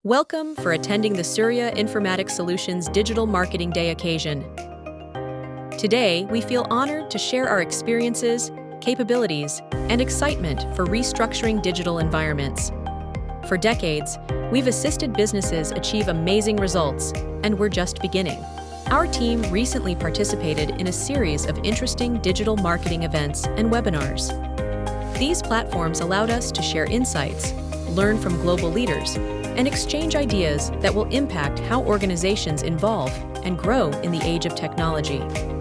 Welcome for attending the Surya Informatics Solutions Digital Marketing Day occasion. Today, we feel honored to share our experiences, capabilities, and excitement for restructuring digital environments. For decades, we've assisted businesses achieve amazing results, and we're just beginning. Our team recently participated in a series of interesting digital marketing events and webinars. These platforms allowed us to share insights, learn from global leaders, and exchange ideas that will impact how organizations evolve and grow in the age of technology.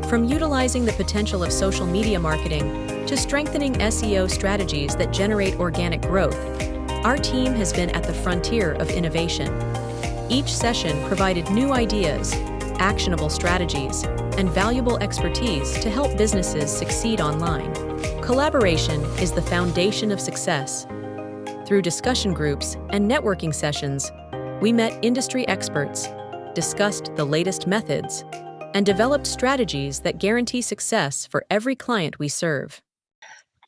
From utilizing the potential of social media marketing to strengthening SEO strategies that generate organic growth, our team has been at the frontier of innovation. Each session provided new ideas, actionable strategies, and valuable expertise to help businesses succeed online. Collaboration is the foundation of success. Through discussion groups and networking sessions, we met industry experts, discussed the latest methods, and developed strategies that guarantee success for every client we serve.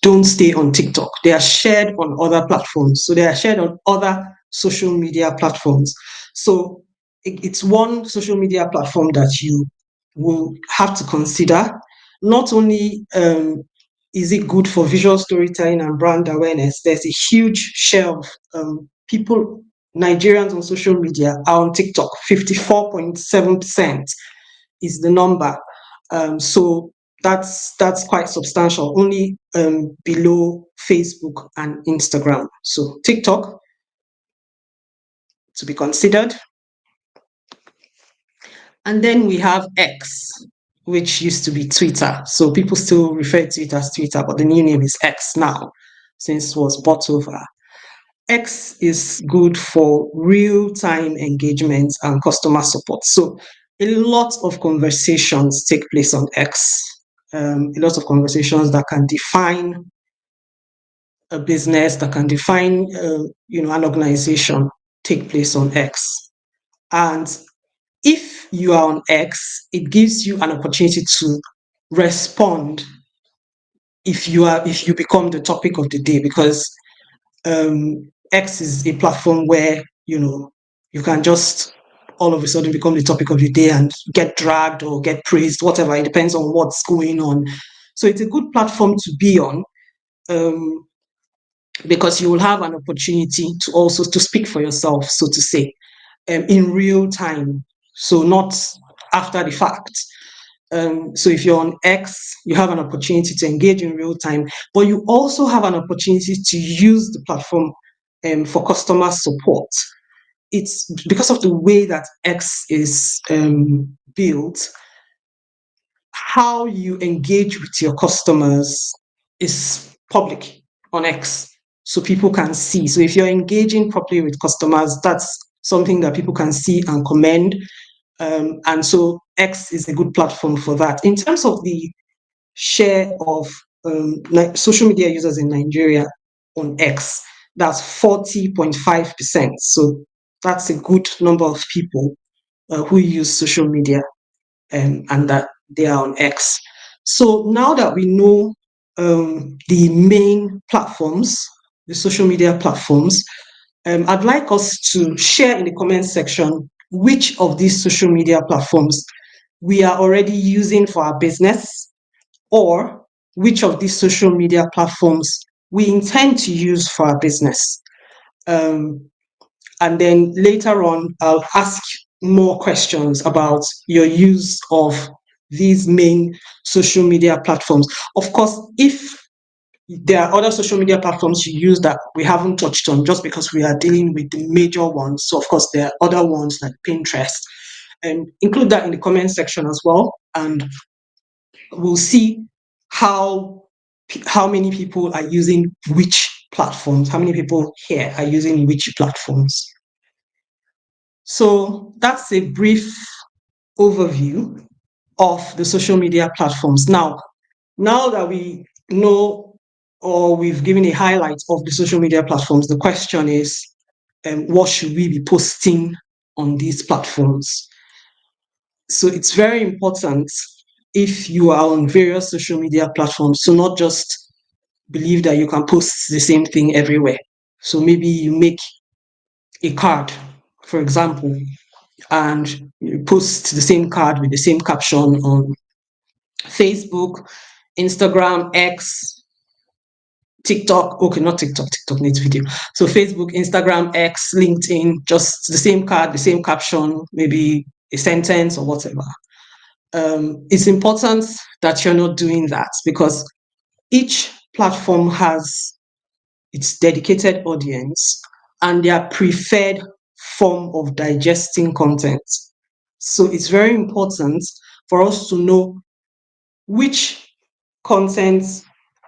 Don't stay on TikTok. They are shared on other platforms. So they are shared on other social media platforms. So it's one social media platform that you will have to consider. Not only is it good for visual storytelling and brand awareness, there's a huge share of people, Nigerians on social media are on TikTok. 54.7% is the number. So that's quite substantial, only below Facebook and Instagram. So TikTok to be considered. And then we have X, which used to be Twitter. So people still refer to it as Twitter, but the new name is X now, since it was bought over. X is good for real-time engagement and customer support. So a lot of conversations take place on X. A lot of conversations that can define a business, that can define an organization take place on X. And if you are on X, it gives you an opportunity to respond if you become the topic of the day, because X is a platform where you can just all of a sudden become the topic of the day and get dragged or get praised, whatever. It depends on what's going on. So it's a good platform to be on, because you will have an opportunity to also to speak for yourself, so to say, in real time. So not after the fact. So if you're on X, you have an opportunity to engage in real time, but you also have an opportunity to use the platform for customer support. It's because of the way that X is built, how you engage with your customers is public on X, so people can see. So if you're engaging properly with customers, that's something that people can see and commend. And so X is a good platform for that. In terms of the share of social media users in Nigeria on X, that's 40.5%. So that's a good number of people who use social media, and that they are on X. So now that we know the main platforms, the social media platforms, I'd like us to share in the comment section which of these social media platforms we are already using for our business, or which of these social media platforms we intend to use for our business. And then later on, I'll ask more questions about your use of these main social media platforms. Of course, if there are other social media platforms you use that we haven't touched on, just because we are dealing with the major ones. So of course, there are other ones like Pinterest, and include that in the comment section as well. And we'll see how many people are using which platforms, how many people here are using which platforms. So that's a brief overview of the social media platforms. Now that we know, or we've given a highlight of the social media platforms, the question is, what should we be posting on these platforms? So it's very important, if you are on various social media platforms, to not just believe that you can post the same thing everywhere. So maybe you make a card for example, and you post the same card with the same caption on Facebook, Instagram, X, TikTok. Okay, not TikTok. TikTok needs video. So Facebook, Instagram, X, LinkedIn, just the same card, the same caption, maybe a sentence or whatever. It's important that you're not doing that because each platform has its dedicated audience and their preferred form of digesting content. So it's very important for us to know which content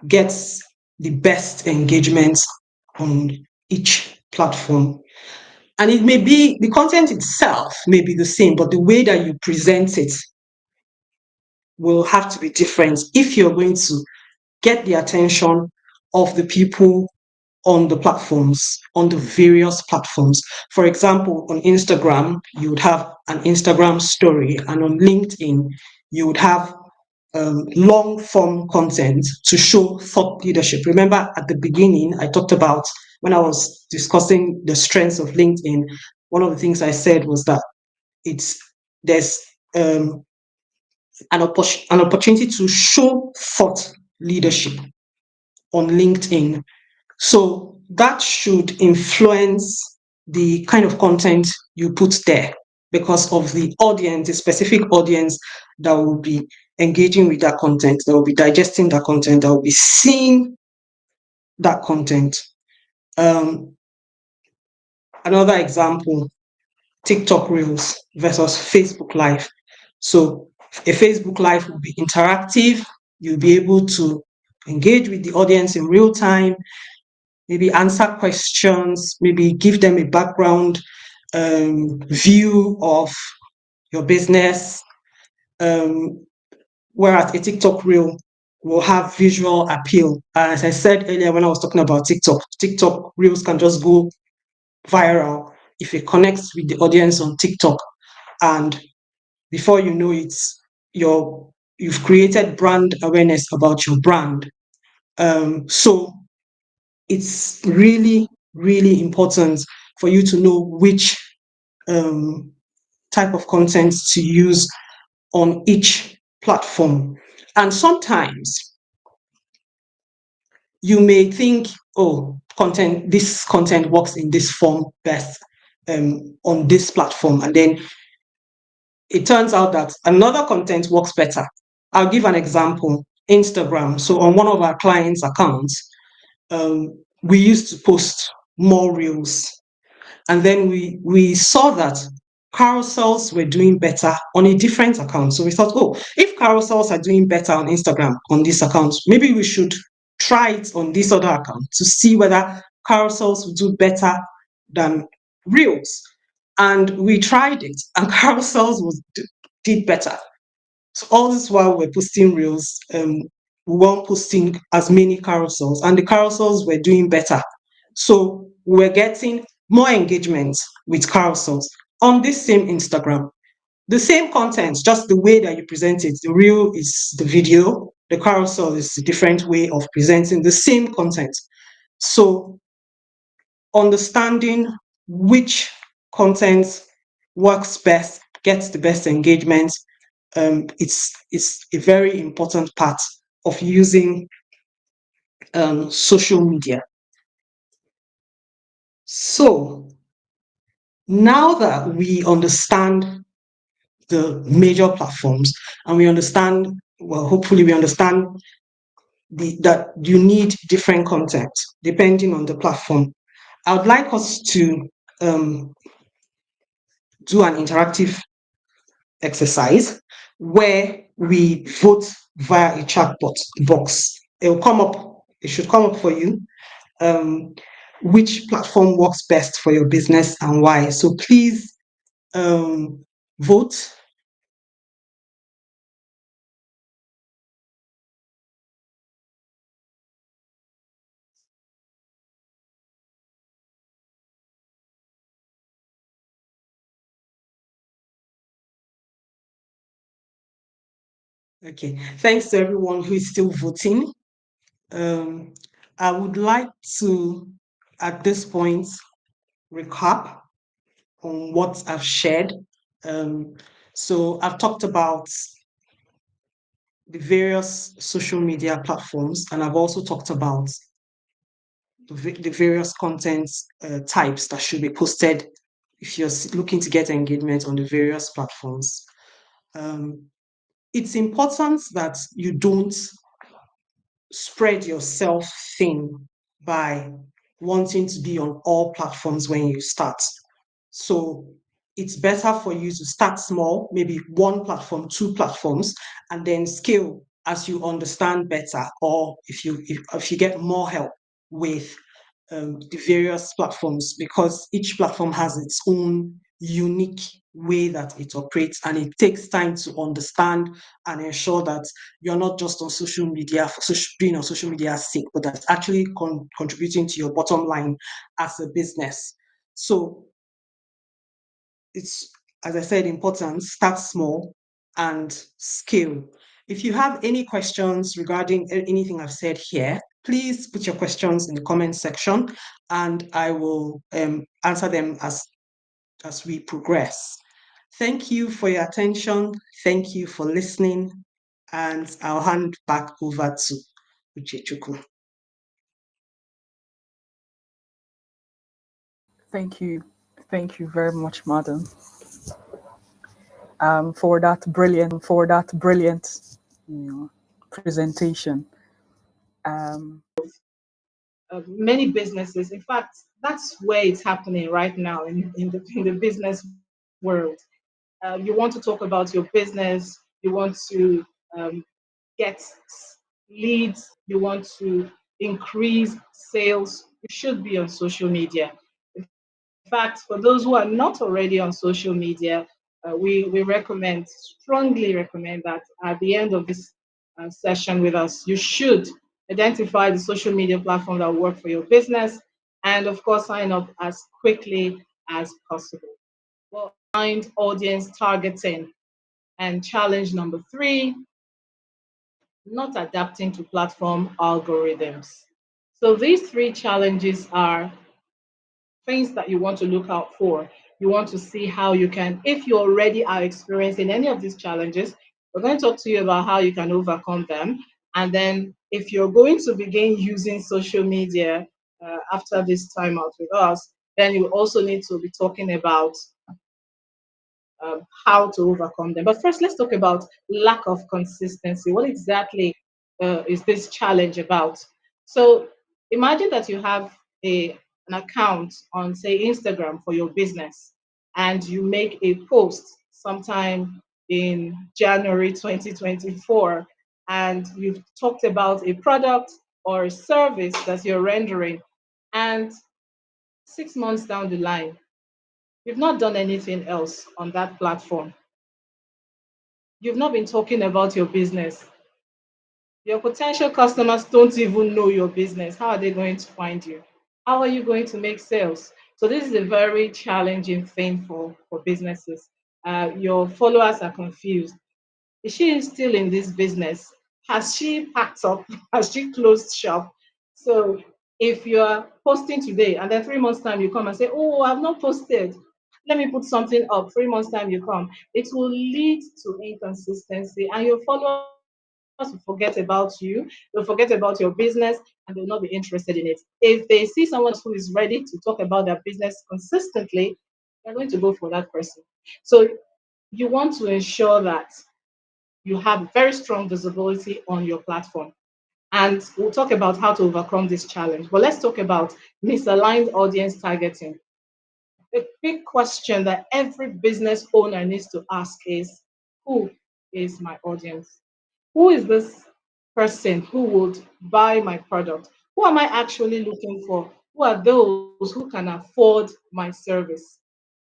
gets the best engagement on each platform. And it may be the content itself may be the same, but the way that you present it will have to be different if you're going to get the attention of the people on the platforms, on the various platforms. For example, on Instagram, you would have an Instagram story, and on LinkedIn, you would have long form content to show thought leadership. Remember at the beginning, I talked about when I was discussing the strengths of LinkedIn, one of the things I said was that it's there's um, an opportunity to show thought leadership on LinkedIn. So that should influence the kind of content you put there because of the audience, the specific audience that will be engaging with that content, that will be digesting that content, that will be seeing that content. Um, Another example, TikTok Reels versus Facebook Live. So a Facebook Live will be interactive. You'll be able to engage with the audience in real time, maybe answer questions, maybe give them a background view of your business. Um, Whereas a TikTok reel will have visual appeal. As I said earlier when I was talking about TikTok, TikTok reels can just go viral if it connects with the audience on TikTok. And before you know it, you've created brand awareness about your brand. So it's really, really important for you to know which um, type of content to use on each platform. And sometimes you may think, oh, this content works in this form best on this platform. And then it turns out that another content works better. I'll give an example Instagram. So on one of our clients' accounts, we used to post more reels. And then we saw that carousels were doing better on a different account. So we thought, oh, if carousels are doing better on Instagram on this account, maybe we should try it on this other account to see whether carousels will do better than reels. And we tried it, and did better. So all this while we're posting reels, we weren't posting as many carousels, and the carousels were doing better. So we're getting more engagement with carousels on this same Instagram. The same content, just the way that you present it. The reel is the video, the carousel is a different way of presenting the same content. So understanding which content works best, gets the best engagement, it's a very important part of using social media. So now that we understand the major platforms and we understand, well, hopefully we understand that you need different content depending on the platform. I would like us to um, do an interactive exercise where we vote via a chat box. It should come up for you. Um, which platform works best for your business and why? So please vote. Okay, thanks to everyone who is still voting. Um, I would like to, at this point, recap. on what I've shared. Um, so I've talked about the various social media platforms, and I've also talked about the various content types that should be posted if you're looking to get engagement on the various platforms. Um, it's important that you don't spread yourself thin by wanting to be on all platforms when you start. So it's better for you to start small, maybe one platform, two platforms, and then scale as you understand better, or if you get more help with the various platforms, because each platform has its own unique way that it operates, and it takes time to understand and ensure that you're not just on social media for being on social media's sake, but that's actually contributing to your bottom line as a business. So it's, as I said, important, start small and scale. If you have any questions regarding anything I've said here, please put your questions in the comment section and I will answer them as we progress. Thank you for your attention. Thank you for listening. And I'll hand back over to Uchechukwu. Thank you. Thank you very much, madam, for that brilliant, presentation. Um, Many businesses. In fact, that's where it's happening right now in the business world. You want to talk about your business, you want to get leads, you want to increase sales, you should be on social media. In fact, for those who are not already on social media, we recommend, strongly recommend that at the end of this session with us, you should identify the social media platform that will work for your business and, of course, sign up as quickly as possible. Well, find audience targeting. And challenge number 3, not adapting to platform algorithms. So these 3 challenges are things that you want to look out for. You want to see how you can, if you already are experiencing any of these challenges, we're going to talk to you about how you can overcome them. And then if you're going to begin using social media after this time out with us, then you also need to be talking about how to overcome them. But first, let's talk about lack of consistency. What exactly is this challenge about? So imagine that you have an account on, say, Instagram for your business, and you make a post sometime in January 2024, and you've talked about a product or a service that you're rendering, and 6 months down the line, you've not done anything else on that platform. You've not been talking about your business. Your potential customers don't even know your business. How are they going to find you? How are you going to make sales? So this is a very challenging thing for businesses. Your followers are confused. Is she still in this business? Has she packed up? Has she closed shop? So if you're posting today and then 3 months time you come and say, oh, I've not posted, let me put something up. 3 months time you come, it will lead to inconsistency and your followers will forget about you, they'll forget about your business, and they'll not be interested in it. If they see someone who is ready to talk about their business consistently, they're going to go for that person. So you want to ensure that you have very strong visibility on your platform. And we'll talk about how to overcome this challenge. But let's talk about misaligned audience targeting. The big question that every business owner needs to ask is, who is my audience? Who is this person who would buy my product? Who am I actually looking for? Who are those who can afford my service?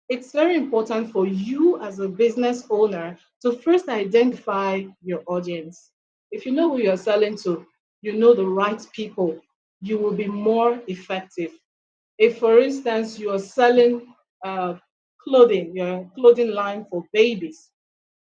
It's very important for you as a business owner to first identify your audience. If you know who you're selling to, you know the right people, you will be more effective. If, for instance, you're selling uh, clothing, your clothing line for babies,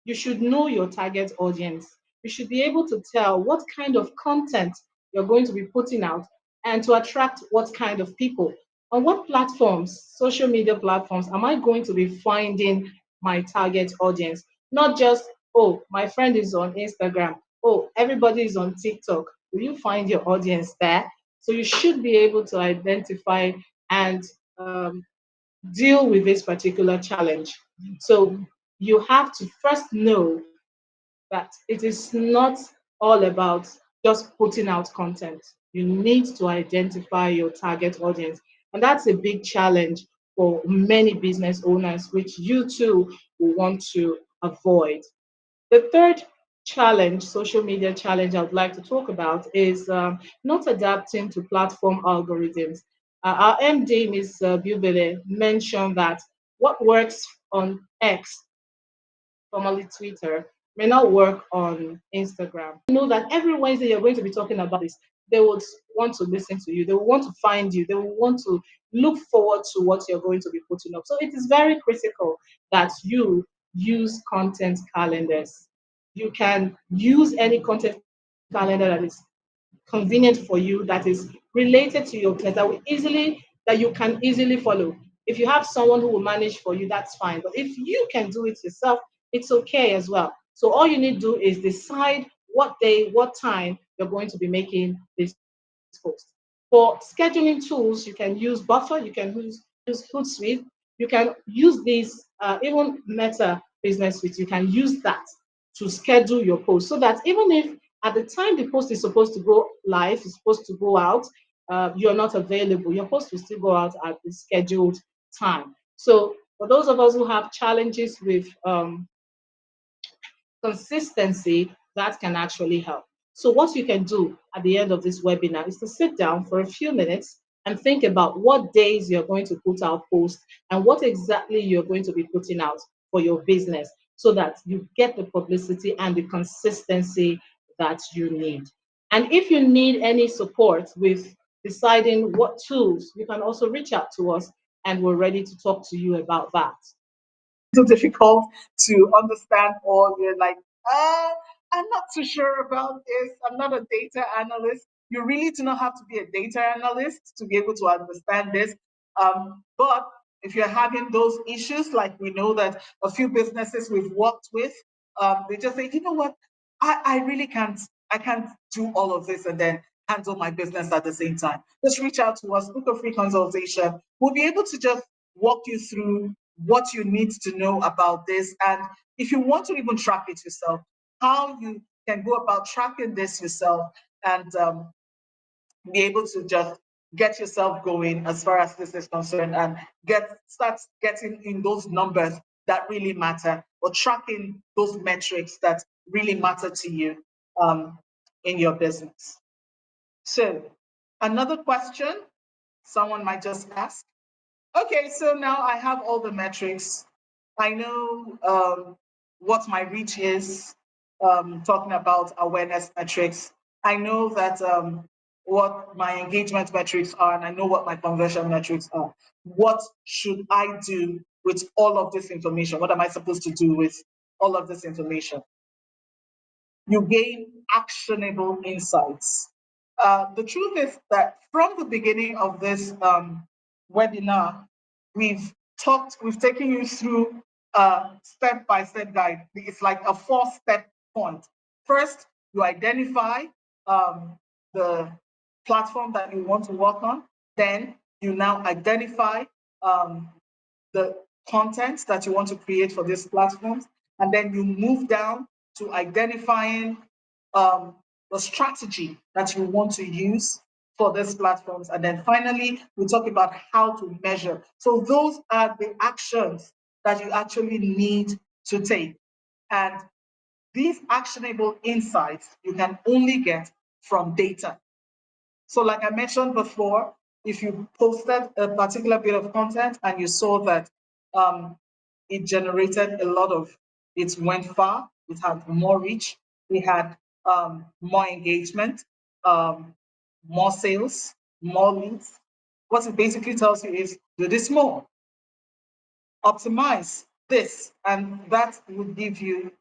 you should know your target audience. You should be able to tell what kind of content you're going to be putting out and to attract what kind of people. on what platforms, social media platforms, am I going to be finding my target audience? Not just, oh, my friend is on Instagram, oh, everybody is on TikTok. Will you find your audience there? So you should be able to identify and deal with this particular challenge. So you have to first know that it is not all about just putting out content. You need to identify your target audience. And that's a big challenge for many business owners, which you too will want to avoid. The third challenge, social media challenge, I would like to talk about is not adapting to platform algorithms. Our MD, Ms. Bubele, mentioned that what works on X, formerly Twitter, may not work on Instagram. You know that every Wednesday you're going to be talking about this. They would want to listen to you. They will want to find you. They will want to look forward to what you're going to be putting up. So it is very critical that you use content calendars. You can use any content calendar that is convenient for you, that is related to your business, that you can easily follow. If you have someone who will manage for you, that's fine. But if you can do it yourself, it's okay as well. So all you need to do is decide what day, what time you're going to be making this post. For scheduling tools, you can use Buffer, you can use Hootsuite, you can use these, even Meta Business Suite, you can use that to schedule your post so that even if at the time the post is supposed to go live, is supposed to go out, you're not available, your post will still go out at the scheduled time. So for those of us who have challenges with consistency, that can actually help. So, what you can do at the end of this webinar is to sit down for a few minutes and think about what days you're going to put out posts and what exactly you're going to be putting out for your business so that you get the publicity and the consistency that you need. And if you need any support with deciding what tools, you can also reach out to us and we're ready to talk to you about that. Too difficult to understand, or you're like, I'm not too sure about this. I'm not a data analyst. You really do not have to be a data analyst to be able to understand this. But if you're having those issues, like we know that a few businesses we've worked with, they just say, you know what, I really I can't do all of this and then handle my business at the same time. Just reach out to us, book a free consultation. We'll be able to just walk you through what you need to know about this. And if you want to even track it yourself, how you can go about tracking this yourself and be able to just get yourself going as far as this is concerned and start getting in those numbers that really matter, or tracking those metrics that really matter to you in your business. So another question someone might just ask, okay, so now I have all the metrics. I know what my reach is, talking about awareness metrics. I know that what my engagement metrics are, and I know what my conversion metrics are. What should I do with all of this information? What am I supposed to do with all of this information? You gain actionable insights. The truth is that from the beginning of this webinar, we've taken you through a step-by-step guide. It's like a 4-step point. First, you identify the platform that you want to work on. Then you now identify the content that you want to create for these platforms. And then you move down to identifying the strategy that you want to use for these platforms. And then finally, we talk about how to measure. So those are the actions that you actually need to take. And these actionable insights you can only get from data. So like I mentioned before, if you posted a particular bit of content and you saw that it generated it went far, it had more reach, we had more engagement, more sales, more leads. What it basically tells you is do this more, optimize this, and that will give you,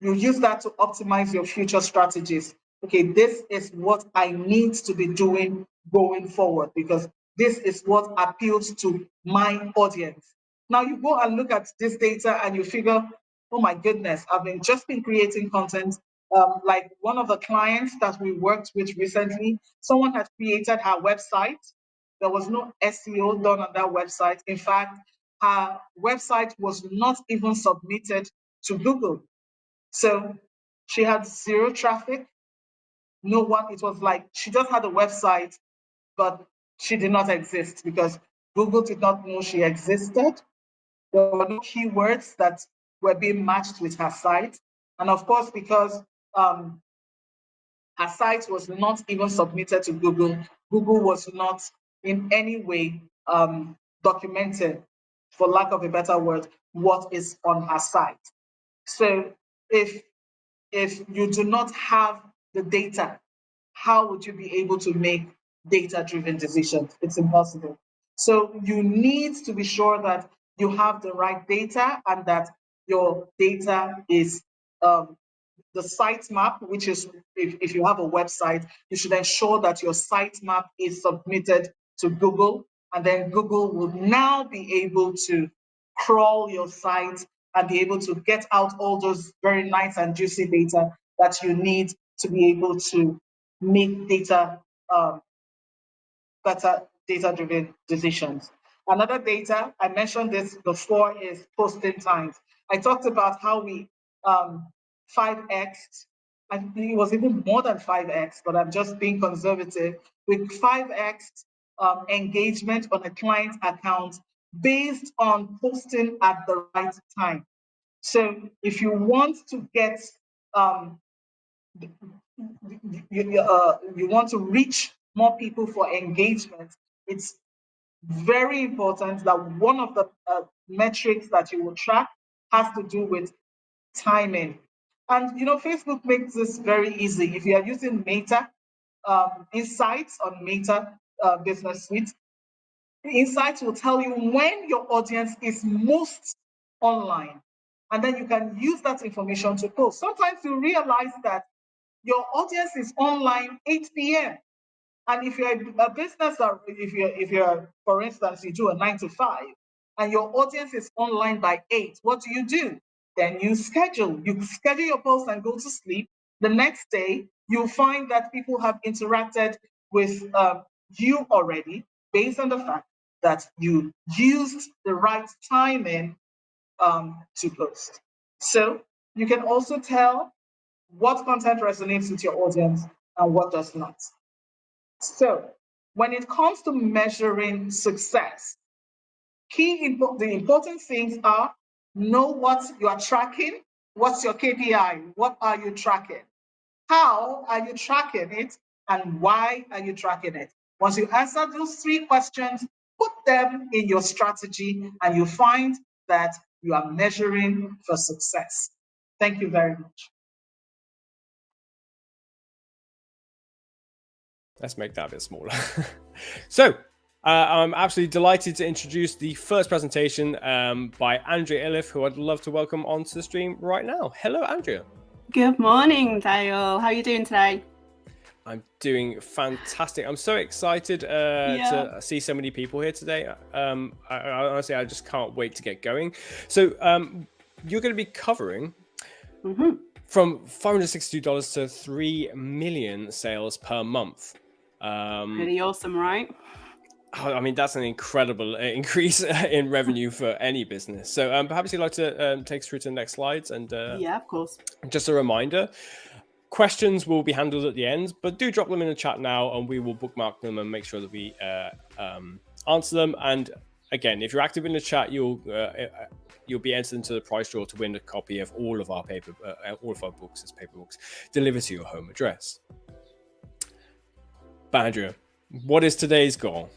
you use that to optimize your future strategies. Okay, this is what I need to be doing going forward, because this is what appeals to my audience. Now you go and look at this data and you figure, oh my goodness, I've just been creating content. Like one of the clients that we worked with recently, someone had created her website. There was no SEO done on that website. In fact, her website was not even submitted to Google. So she had zero traffic. No one, it was like she just had a website, but she did not exist because Google did not know she existed. There were no keywords that were being matched with her site. And of course, because her site was not even submitted to Google, Google was not in any way documented, for lack of a better word, what is on her site. So if you do not have the data, how would you be able to make data-driven decisions? It's impossible. So you need to be sure that you have the right data and that your data is the sitemap, which is if you have a website, you should ensure that your sitemap is submitted to Google, and then Google will now be able to crawl your site and be able to get out all those very nice and juicy data that you need to be able to make better data-driven decisions. Another data, I mentioned this before, is posting times. I talked about how we 5x, I think it was even more than 5x, but I'm just being conservative, with 5x engagement on a client account based on posting at the right time. So if you want to get you want to reach more people for engagement, it's very important that one of the metrics that you will track has to do with timing. And Facebook makes this very easy. If you are using Meta Insights on Meta Business Suite, the insights will tell you when your audience is most online. And then you can use that information to post. Sometimes you realize that your audience is online 8 p.m. And if you're a business, or if you're, for instance, you do a 9 to 5, and your audience is online by 8, what do? Then you schedule your post and go to sleep. The next day, you'll find that people have interacted with you already based on the fact that you used the right timing to post. So you can also tell what content resonates with your audience and what does not. So when it comes to measuring success, the important things are: know what you are tracking. What's your KPI? What are you tracking? How are you tracking it? And why are you tracking it? Once you answer those 3 questions, put them in your strategy and you find that you are measuring for success. Thank you very much. Let's make that a bit smaller. So I'm absolutely delighted to introduce the first presentation by Andrea Iliff, who I'd love to welcome onto the stream right now. Hello, Andrea. Good morning, Dale. How are you doing today? I'm doing fantastic. I'm so excited to see so many people here today. Honestly, I just can't wait to get going. So you're going to be covering from $562 to 3 million sales per month. Pretty awesome, right? I mean, that's an incredible increase in revenue for any business. So perhaps you'd like to take us through to the next slides. And yeah, of course. Just a reminder, questions will be handled at the end, but do drop them in the chat now and we will bookmark them and make sure that we answer them. And again, if you're active in the chat, you'll be entered into the prize draw to win a copy of all of our books as paper books delivered to your home address. Andrea, what is today's goal?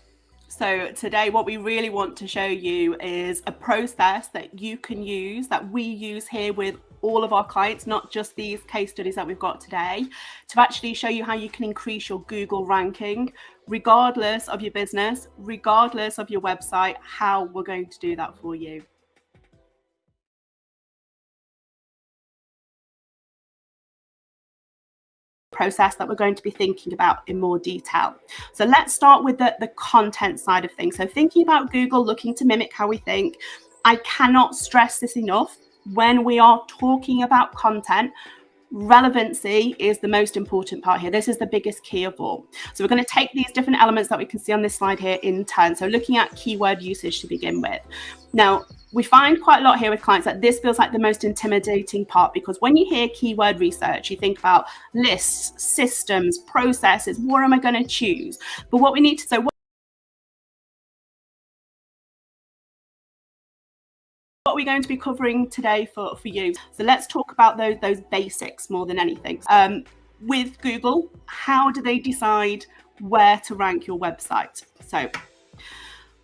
So today, what we really want to show you is a process that you can use, that we use here with all of our clients, not just these case studies that we've got today, to actually show you how you can increase your Google ranking, regardless of your business, regardless of your website, how we're going to do that for you. process that we're going to be thinking about in more detail. So let's start with the content side of things. So thinking about Google looking to mimic how we think, I cannot stress this enough. When we are talking about content, relevancy is the most important part here. This is the biggest key of all. So we're going to take these different elements that we can see on this slide here in turn. So looking at keyword usage to begin with. Now, we find quite a lot here with clients that this feels like the most intimidating part, because when you hear keyword research, you think about lists, systems, processes. What am I going to choose? But what we need to, what we're going to be covering today for you. So let's talk about those basics more than anything. With Google, how do they decide where to rank your website? So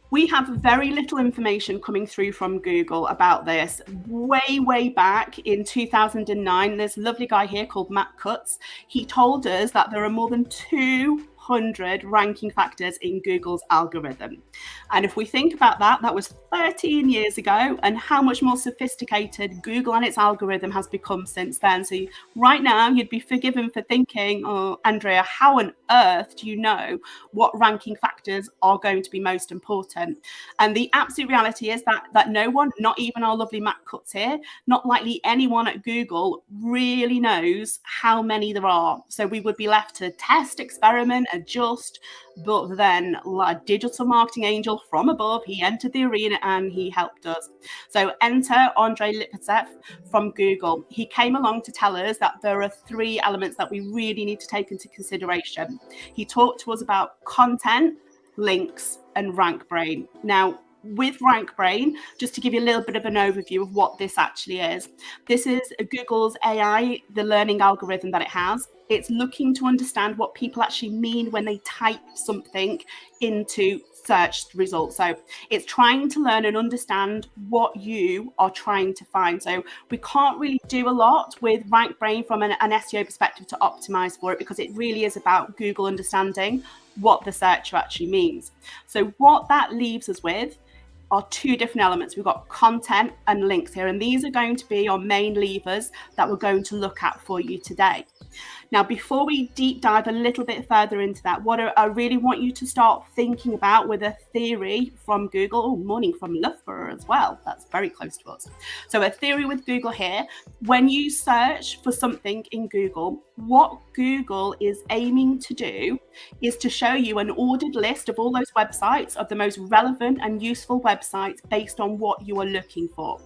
we have very little information coming through from Google about this. Way back in 2009, there's a lovely guy here called Matt Cutts. He told us that there are more than 200 ranking factors in Google's algorithm. And if we think about that, that was 13 years ago, and how much more sophisticated Google and its algorithm has become since then. So right now, you'd be forgiven for thinking, oh, Andrea, how on earth do you know what ranking factors are going to be most important? And the absolute reality is that no one, not even our lovely Matt Cutts here, not likely anyone at Google really knows how many there are. So we would be left to test, experiment, adjust. But then, like a digital marketing angel from above, he entered the arena and he helped us. So enter Andrei Lipatsev from Google. He came along to tell us that there are 3 elements that we really need to take into consideration. He talked to us about content, links, and RankBrain. Now, with RankBrain, just to give you a little bit of an overview of what this actually is. This is Google's AI, the learning algorithm that it has. It's looking to understand what people actually mean when they type something into search results. So it's trying to learn and understand what you are trying to find. So we can't really do a lot with RankBrain from an SEO perspective to optimize for it, because it really is about Google understanding what the searcher actually means. So what that leaves us with are 2 different elements. We've got content and links here, and these are going to be our main levers that we're going to look at for you today. Now, before we deep dive a little bit further into that, what I really want you to start thinking about with a theory from Google, oh, morning from Loughborough as well, that's very close to us. So a theory with Google here, when you search for something in Google, what Google is aiming to do is to show you an ordered list of all those websites, of the most relevant and useful websites based on what you are looking for.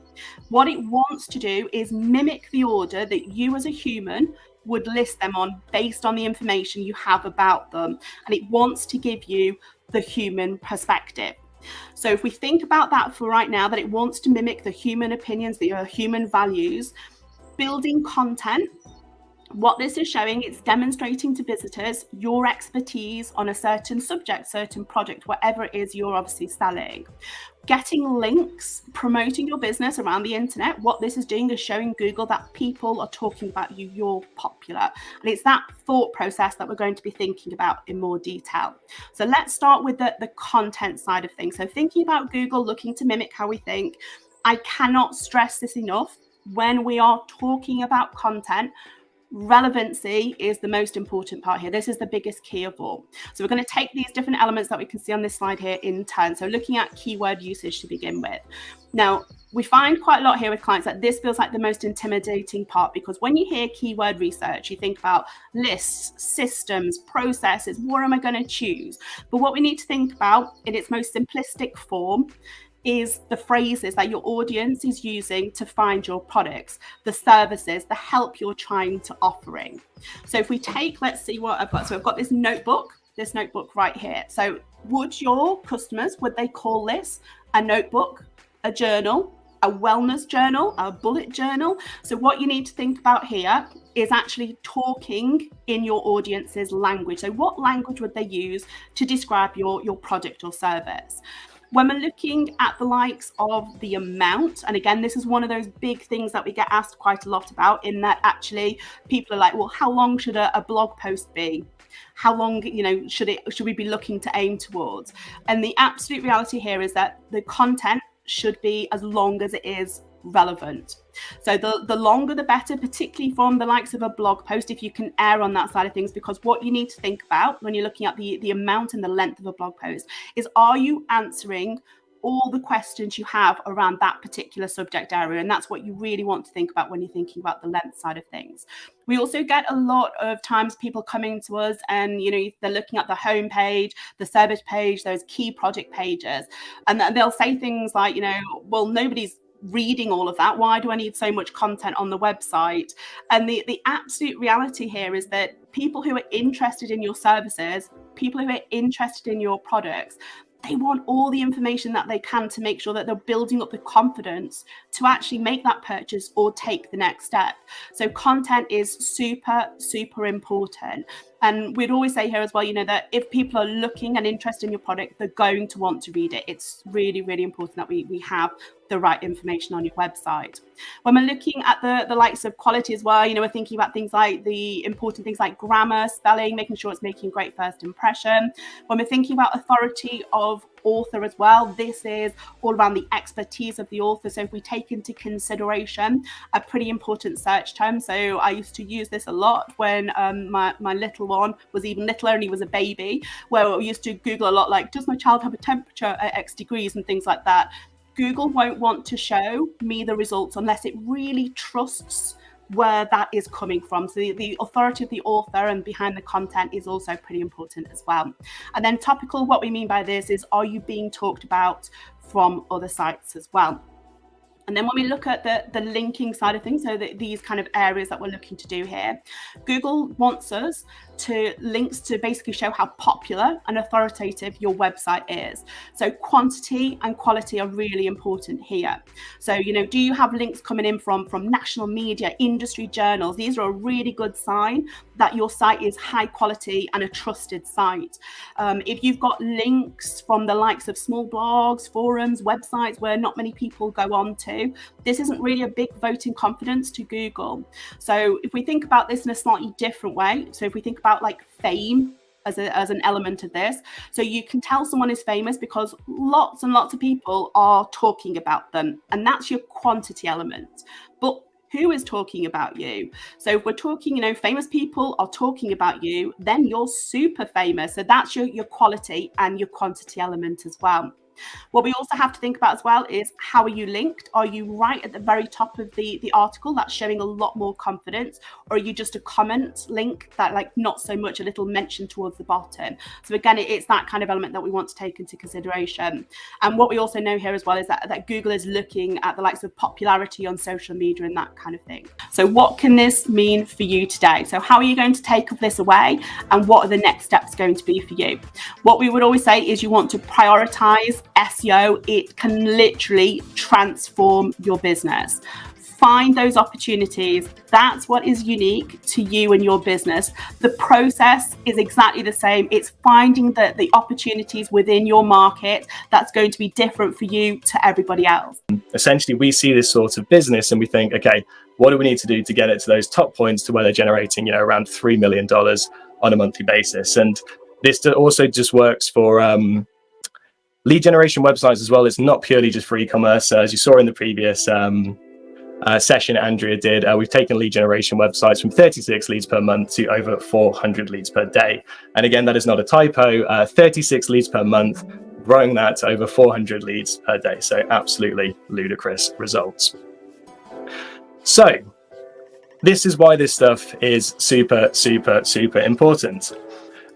What it wants to do is mimic the order that you as a human would list them on based on the information you have about them. And it wants to give you the human perspective. So if we think about that for right now, that it wants to mimic the human opinions, the human values, building content, what this is showing, it's demonstrating to visitors your expertise on a certain subject, certain product, whatever it is you're obviously selling. Getting links, promoting your business around the internet, what this is doing is showing Google that people are talking about you, you're popular. And it's that thought process that we're going to be thinking about in more detail. So let's start with the content side of things. So thinking about Google looking to mimic how we think, I cannot stress this enough. When we are talking about content, relevancy is the most important part here. This is the biggest key of all. So we're going to take these different elements that we can see on this slide here in turn. So looking at keyword usage to begin with. Now, we find quite a lot here with clients that this feels like the most intimidating part, because when you hear keyword research, you think about lists, systems, processes. What am I going to choose? But what we need to think about in its most simplistic form is the phrases that your audience is using to find your products, the services, the help you're trying to offering. So if we take, let's see what I've got. So I've got this notebook right here. So would your customers, would they call this a notebook, a journal, a wellness journal, a bullet journal? So what you need to think about here is actually talking in your audience's language. So what language would they use to describe your product or service? When we're looking at the likes of the amount, and again, this is one of those big things that we get asked quite a lot about, in that actually people are like, well, how long should a blog post be? How long, should we be looking to aim towards? And the absolute reality here is that the content should be as long as it is relevant. So the longer the better, particularly from the likes of a blog post, if you can err on that side of things, because what you need to think about when you're looking at the amount and the length of a blog post is, are you answering all the questions you have around that particular subject area? And that's what you really want to think about when you're thinking about the length side of things. We also get a lot of times people coming to us and, they're looking at the home page, the service page, those key project pages, and they'll say things like, well, nobody's reading all of that. Why do I need so much content on the website? And the absolute reality here is that people who are interested in your services, people who are interested in your products, they want all the information that they can to make sure that they're building up the confidence to actually make that purchase or take the next step. So content is super, super important. And we'd always say here as well, that if people are looking and interested in your product, they're going to want to read it. It's really, really important that we have the right information on your website. When we're looking at the likes of quality as well, we're thinking about things like the important things like grammar, spelling, making sure it's making a great first impression. When we're thinking about authority of author as well, this is all around the expertise of the author. So if we take into consideration a pretty important search term, so I used to use this a lot when my little one was even littler and he was a baby, where we used to Google a lot like, does my child have a temperature at X degrees and things like that. Google won't want to show me the results unless it really trusts where that is coming from. So the authority of the author and behind the content is also pretty important as well. And then topical, what we mean by this is, are you being talked about from other sites as well? And then when we look at the linking side of things, so these kind of areas that we're looking to do here, Google wants us to links to basically show how popular and authoritative your website is. So quantity and quality are really important here. So, do you have links coming in from national media, industry journals? These are a really good sign that your site is high quality and a trusted site. If you've got links from the likes of small blogs, forums, websites where not many people go on to, this isn't really a big vote in confidence to Google. So if we think about this in a slightly different way, so if we think about like fame as an element of this, so you can tell someone is famous because lots and lots of people are talking about them, and that's your quantity element. But who is talking about you? So if we're talking, famous people are talking about you, then you're super famous. So that's your quality and your quantity element as well. What we also have to think about as well is, how are you linked? Are you right at the very top of the article that's showing a lot more confidence? Or are you just a comment link that like not so much, a little mention towards the bottom? So again, it's that kind of element that we want to take into consideration. And what we also know here as well is that Google is looking at the likes of popularity on social media and that kind of thing. So what can this mean for you today? So how are you going to take this away? And what are the next steps going to be for you? What we would always say is, you want to prioritize SEO. It can literally transform your business. Find those opportunities. That's what is unique to you and your business. The process is exactly the same. It's finding the opportunities within your market that's going to be different for you to everybody else. Essentially, we see this sort of business and we think, okay, what do we need to do to get it to those top points to where they're generating, around $3 million on a monthly basis? And this also just works for lead generation websites as well. It's not purely just for e-commerce. As you saw in the previous session Andrea did, we've taken lead generation websites from 36 leads per month to over 400 leads per day. And again, that is not a typo, 36 leads per month, growing that to over 400 leads per day. So absolutely ludicrous results. So this is why this stuff is super, super, super important.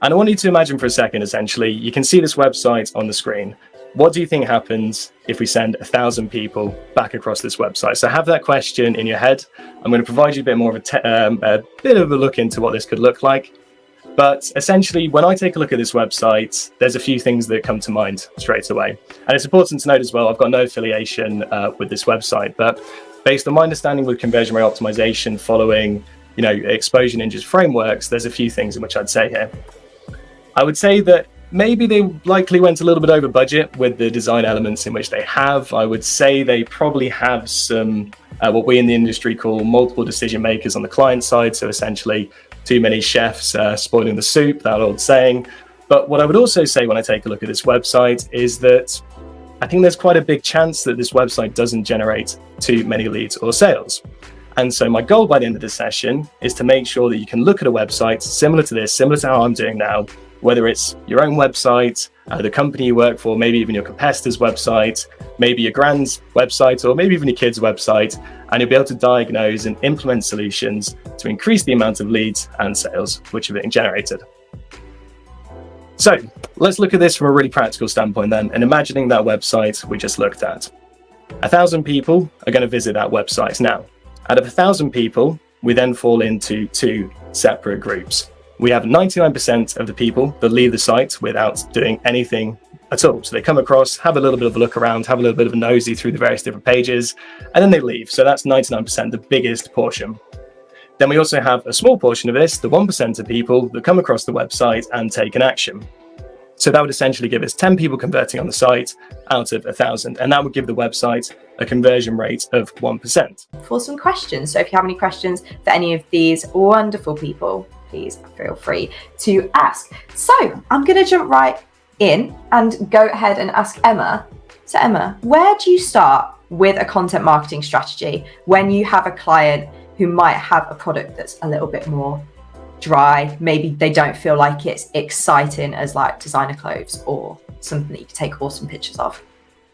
And I want you to imagine for a second, essentially, you can see this website on the screen. What do you think happens if we send 1,000 people back across this website? So have that question in your head. I'm going to provide you a bit more of a bit of a look into what this could look like. But essentially, when I take a look at this website, there's a few things that come to mind straight away. And it's important to note as well, I've got no affiliation with this website, but based on my understanding with conversion rate optimization following, Exposure Ninja's frameworks, there's a few things in which I'd say here. I would say that maybe they likely went a little bit over budget with the design elements in which they have. I would say they probably have some, what we in the industry call multiple decision makers on the client side. So essentially too many chefs spoiling the soup, that old saying. But what I would also say when I take a look at this website is that I think there's quite a big chance that this website doesn't generate too many leads or sales. And so my goal by the end of this session is to make sure that you can look at a website similar to this, similar to how I'm doing now, whether it's your own website, the company you work for, maybe even your competitor's website, maybe your grand's website, or maybe even your kid's website, and you'll be able to diagnose and implement solutions to increase the amount of leads and sales which are being generated. So let's look at this from a really practical standpoint then, and imagining that website we just looked at. 1,000 people are going to visit that website now. Out of 1,000 people, we then fall into two separate groups. We have 99% of the people that leave the site without doing anything at all. So they come across, have a little bit of a look around, have a little bit of a nosy through the various different pages, and then they leave. So that's 99%, the biggest portion. Then we also have a small portion of this, the 1% of people that come across the website and take an action. So that would essentially give us 10 people converting on the site out of 1,000, and that would give the website a conversion rate of 1%. For some questions. So if you have any questions for any of these wonderful people, please feel free to ask. So I'm going to jump right in and go ahead and ask Emma. So Emma, where do you start with a content marketing strategy when you have a client who might have a product that's a little bit more dry? Maybe they don't feel like it's exciting as like designer clothes or something that you can take awesome pictures of.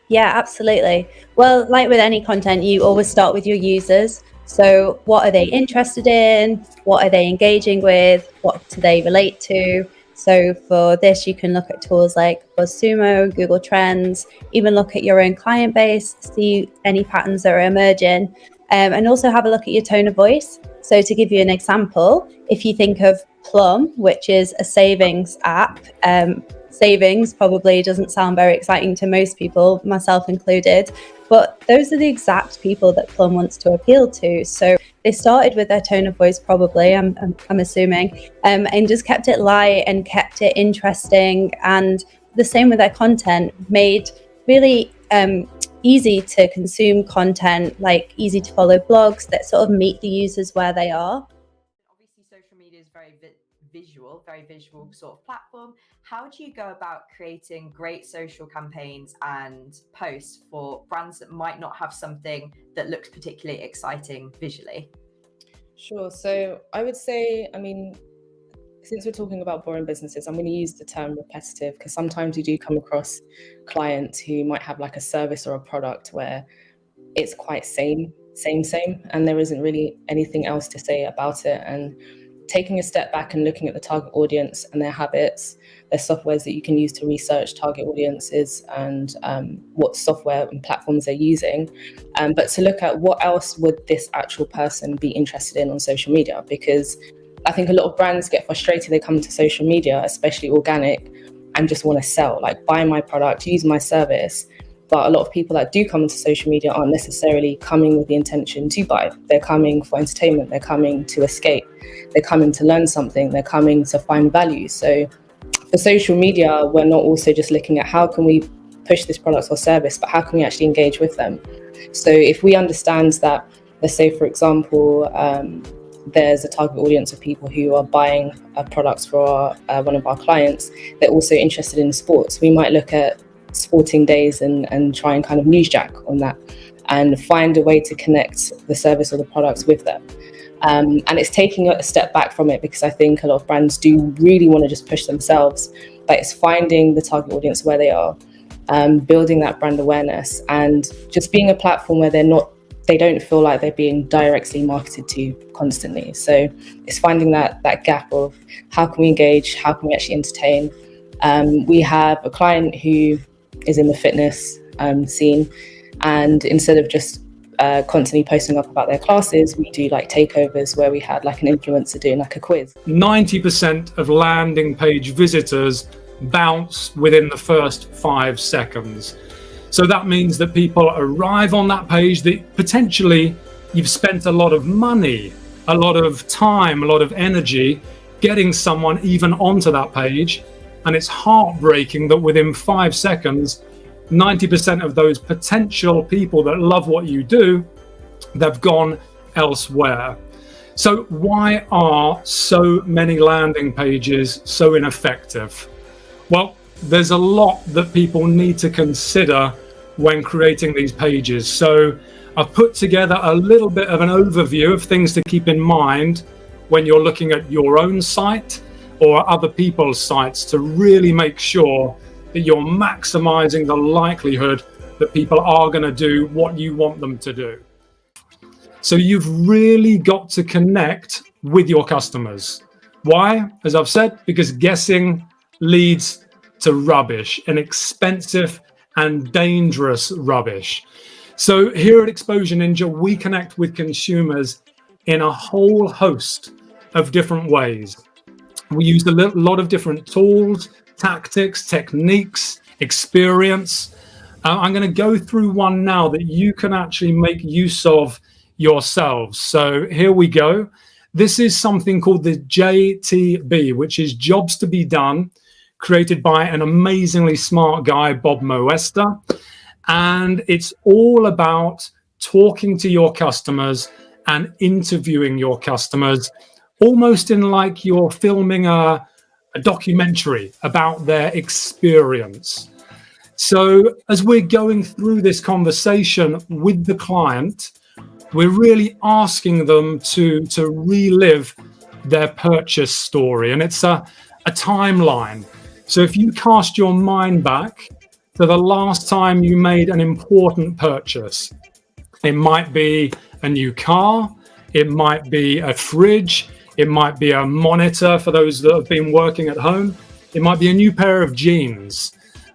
Yeah, absolutely. Well, like with any content, you always start with your users. So what are they interested in? What are they engaging with? What do they relate to? So for this, you can look at tools like BuzzSumo, Google Trends, even look at your own client base, see any patterns that are emerging, and also have a look at your tone of voice. So to give you an example, if you think of Plum, which is a savings app, savings probably doesn't sound very exciting to most people, myself included, but those are the exact people that Plum wants to appeal to. So they started with their tone of voice, probably, I'm assuming, and just kept it light and kept it interesting. And the same with their content, made really easy to consume content, like easy to follow blogs that sort of meet the users where they are. Obviously, social media is very visual sort of platform. How do you go about creating great social campaigns and posts for brands that might not have something that looks particularly exciting visually? Sure. So I would say, since we're talking about boring businesses, I'm going to use the term repetitive because sometimes you do come across clients who might have like a service or a product where it's quite same, and there isn't really anything else to say about it. And taking a step back and looking at the target audience and their habits, their softwares that you can use to research target audiences and what software and platforms they're using, but to look at what else would this actual person be interested in on social media, because I think a lot of brands get frustrated. They come to social media, especially organic, and just want to sell, like buy my product, use my service. But a lot of people that do come into social media aren't necessarily coming with the intention to buy. They're coming for entertainment. They're coming to escape. They're coming to learn something. They're coming to find value. So for social media, we're not also just looking at how can we push this product or service, but how can we actually engage with them? So if we understand that, let's say, for example, there's a target audience of people who are buying products for one of our clients, they're also interested in sports. We might look at sporting days and try and kind of newsjack on that and find a way to connect the service or the products with them. And it's taking a step back from it, because I think a lot of brands do really want to just push themselves, but it's finding the target audience where they are, building that brand awareness, and just being a platform where they don't feel like they're being directly marketed to constantly. So it's finding that gap of how can we engage, how can we actually entertain. We have a client who is in the fitness scene, and instead of just constantly posting up about their classes, we do like takeovers where we had like an influencer doing like a quiz. 90% of landing page visitors bounce within the first 5 seconds. So that means that people arrive on that page that potentially you've spent a lot of money, a lot of time, a lot of energy getting someone even onto that page. And it's heartbreaking that within 5 seconds, 90% of those potential people that love what you do, they've gone elsewhere. So why are so many landing pages so ineffective? Well, there's a lot that people need to consider when creating these pages. So I've put together a little bit of an overview of things to keep in mind when you're looking at your own site or other people's sites to really make sure that you're maximizing the likelihood that people are going to do what you want them to do. So you've really got to connect with your customers. Why? As I've said, because guessing leads to rubbish, and expensive and dangerous rubbish. So here at Exposure Ninja, we connect with consumers in a whole host of different ways. We use a lot of different tools, tactics, techniques, experience. I'm going to go through one now that you can actually make use of yourselves. So here we go. This is something called the JTB, which is Jobs to Be Done, created by an amazingly smart guy, Bob Moesta. And it's all about talking to your customers and interviewing your customers, almost in like you're filming a documentary about their experience. So as we're going through this conversation with the client, we're really asking them to relive their purchase story. And it's a timeline. So if you cast your mind back to the last time you made an important purchase, it might be a new car, it might be a fridge, it might be a monitor for those that have been working at home, it might be a new pair of jeans.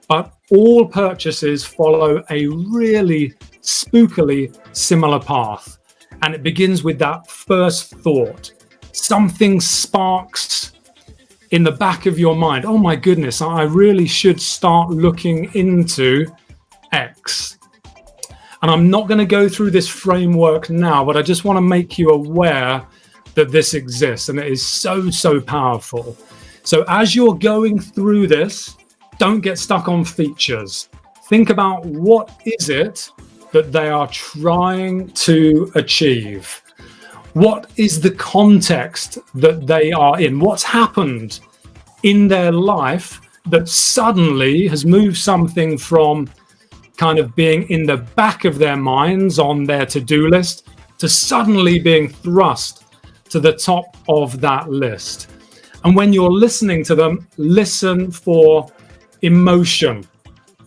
But all purchases follow a really spookily similar path. And it begins with that first thought. Something sparks in the back of your mind. Oh my goodness, I really should start looking into X. And I'm not going to go through this framework now, but I just want to make you aware that this exists, and it is so powerful. So as you're going through this, don't get stuck on features. Think about what is it that they are trying to achieve. What is the context that they are in? What's happened in their life that suddenly has moved something from kind of being in the back of their minds on their to-do list to suddenly being thrust to the top of that list? And when you're listening to them, listen for emotion.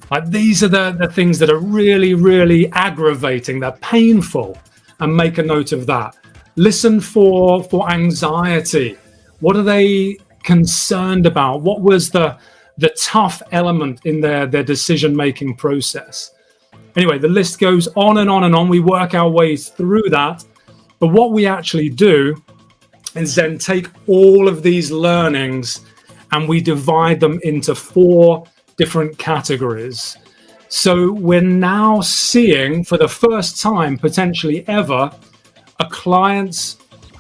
Like these are the things that are really aggravating, they're painful, and make a note of that. Listen for anxiety. What are they concerned about? What was the tough element in their decision-making process? Anyway, the list goes on and on and on. We work our way through that. But what we actually do is then take all of these learnings and we divide them into 4 different categories. So we're now seeing for the first time, potentially ever, a client's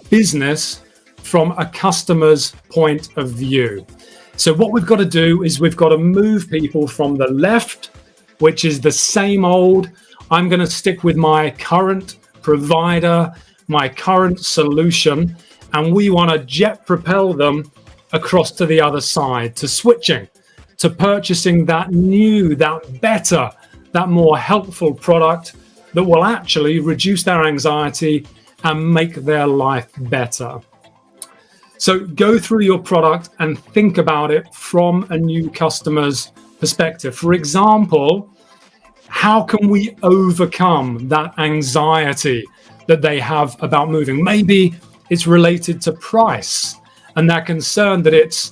business from a customer's point of view. So what we've got to do is we've got to move people from the left, which is the same old, I'm going to stick with my current provider, my current solution, and we want to jet propel them across to the other side, to switching, to purchasing that new, that better, that more helpful product that will actually reduce their anxiety and make their life better. So go through your product and think about it from a new customer's perspective. For example, how can we overcome that anxiety that they have about moving? Maybe it's related to price and they're concerned that it's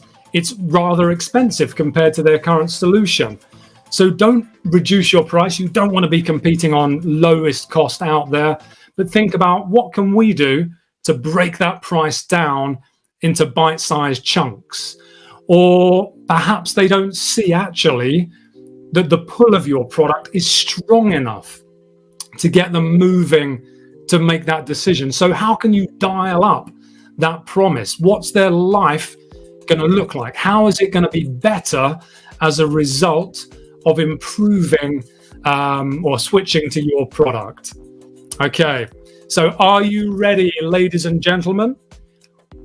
rather expensive compared to their current solution. So don't reduce your price. You don't want to be competing on lowest cost out there, but think about what can we do to break that price down into bite-sized chunks. Or perhaps they don't see actually that the pull of your product is strong enough to get them moving to make that decision. So how can you dial up that promise? What's their life going to look like? How is it going to be better as a result of improving or switching to your product? Okay, so are you ready, ladies and gentlemen?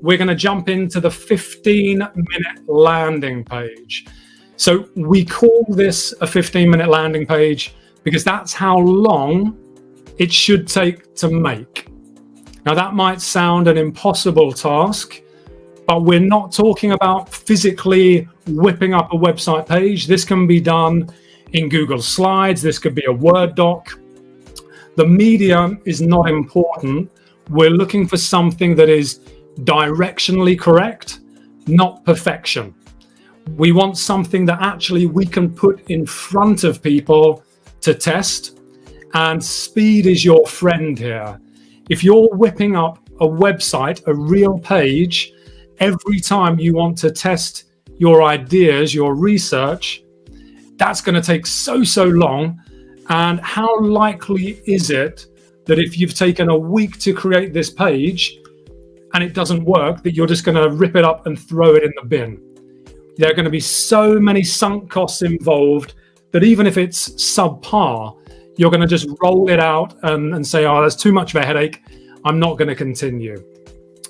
We're going to jump into the 15-minute landing page. So we call this a 15-minute landing page because that's how long it should take to make. Now, that might sound an impossible task, but we're not talking about physically whipping up a website page. This can be done in Google Slides. This could be a Word doc. The medium is not important. We're looking for something that is directionally correct, not perfection. We want something that actually we can put in front of people to test, and speed is your friend here. If you're whipping up a website, a real page, every time you want to test your ideas, your research, that's going to take so long. And how likely is it that if you've taken a week to create this page and it doesn't work, that you're just going to rip it up and throw it in the bin? There are going to be so many sunk costs involved that even if it's subpar, you're going to just roll it out and say, oh, that's too much of a headache, I'm not going to continue.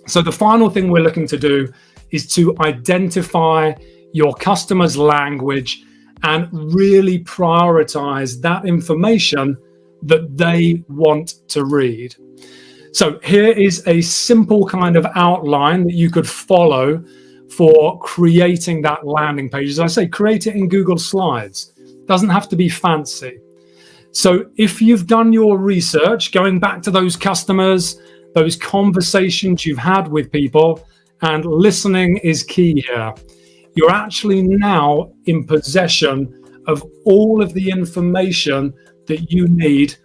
So the final thing we're looking to do is to identify your customer's language and really prioritize that information that they want to read. So here is a simple kind of outline that you could follow for creating that landing page. As I say, create it in Google Slides. Doesn't have to be fancy. So if you've done your research, going back to those customers, those conversations you've had with people, and listening is key here. You're actually now in possession of all of the information that you need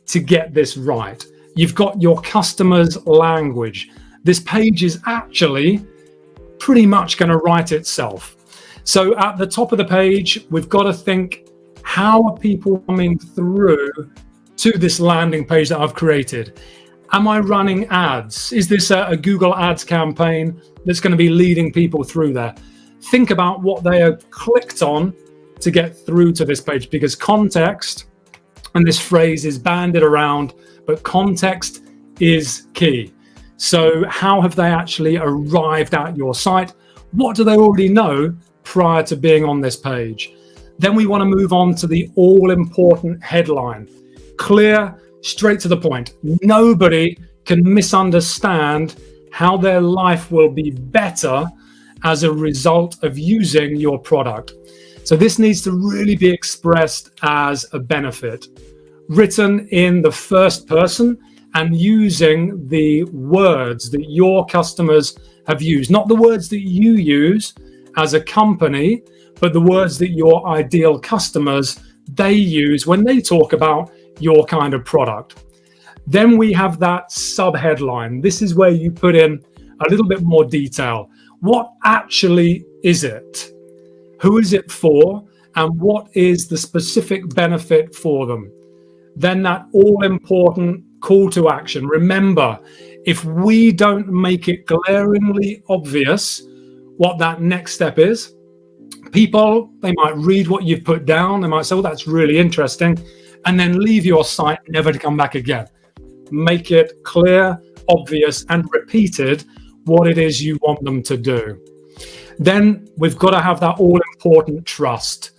to get this right. You've got your customer's language. This page is actually pretty much going to write itself. So at the top of the page, we've got to think, how are people coming through to this landing page that I've created? Am I running ads? Is this a Google Ads campaign that's going to be leading people through there? Think about what they have clicked on to get through to this page, because context, and this phrase is bandied around, but context is key. So how have they actually arrived at your site? What do they already know prior to being on this page? Then we want to move on to the all-important headline. Clear, straight to the point. Nobody can misunderstand how their life will be better as a result of using your product. So this needs to really be expressed as a benefit, written in the first person and using the words that your customers have used, not the words that you use as a company, but the words that your ideal customers, they use when they talk about your kind of product. Then we have that sub-headline. This is where you put in a little bit more detail. What actually is it? Who is it for? And what is the specific benefit for them? Then that all-important call to action. Remember, if we don't make it glaringly obvious what that next step is, people, they might read what you've put down, they might say, well, that's really interesting, and then leave your site, never to come back again. Make it clear, obvious, and repeated what it is you want them to do. Then we've got to have that all-important trust.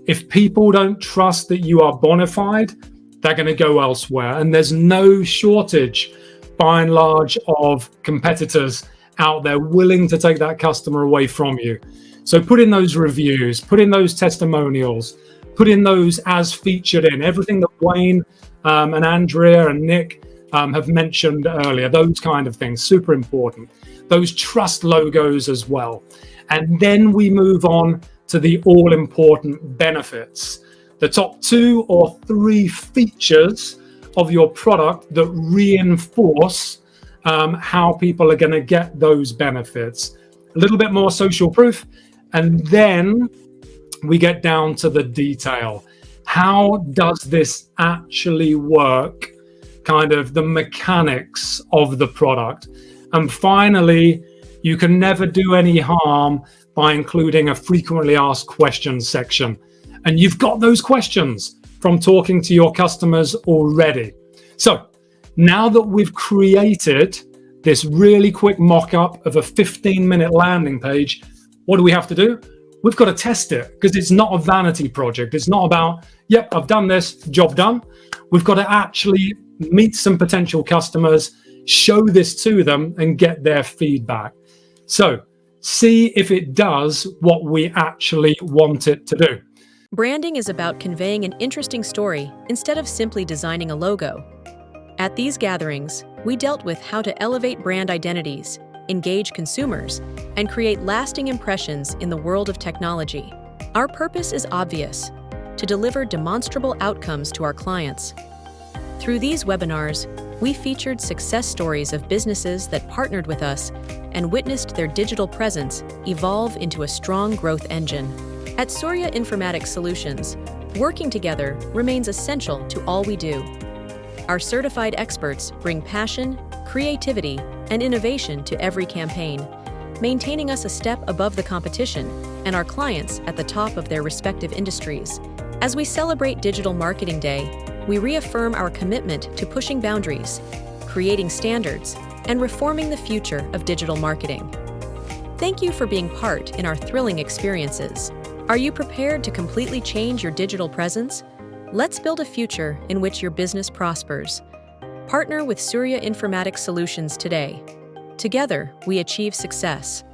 If people don't trust that you are bona fide, they're going to go elsewhere. And there's no shortage, by and large, of competitors out there willing to take that customer away from you. So put in those reviews, put in those testimonials, put in those as featured in, everything that Wayne and Andrea and Nick have mentioned earlier, those kind of things, super important. Those trust logos as well. And then we move on to the all-important benefits, the top 2 or 3 features of your product that reinforce how people are going to get those benefits. A little bit more social proof, and then we get down to the detail. How does this actually work? Kind of the mechanics of the product. And finally, you can never do any harm by including a frequently asked questions section. And you've got those questions from talking to your customers already. So now that we've created this really quick mock-up of a 15-minute landing page, what do we have to do? we've got to test it, because it's not a vanity project. It's not about, yep, I've done this, job done. We've got to actually meet some potential customers, show this to them, and get their feedback. So see if it does what we actually want it to do. Branding is about conveying an interesting story instead of simply designing a logo. At these gatherings, we dealt with how to elevate brand identities, engage consumers, and create lasting impressions in the world of technology. Our purpose is obvious: to deliver demonstrable outcomes to our clients. Through these webinars, we featured success stories of businesses that partnered with us and witnessed their digital presence evolve into a strong growth engine. At Surya Informatics Solutions, working together remains essential to all we do. Our certified experts bring passion, creativity, and innovation to every campaign, maintaining us a step above the competition and our clients at the top of their respective industries. As we celebrate Digital Marketing Day, we reaffirm our commitment to pushing boundaries, creating standards, and reforming the future of digital marketing. Thank you for being part in our thrilling experiences. Are you prepared to completely change your digital presence? Let's build a future in which your business prospers. Partner with Surya Informatics Solutions today. Together, we achieve success.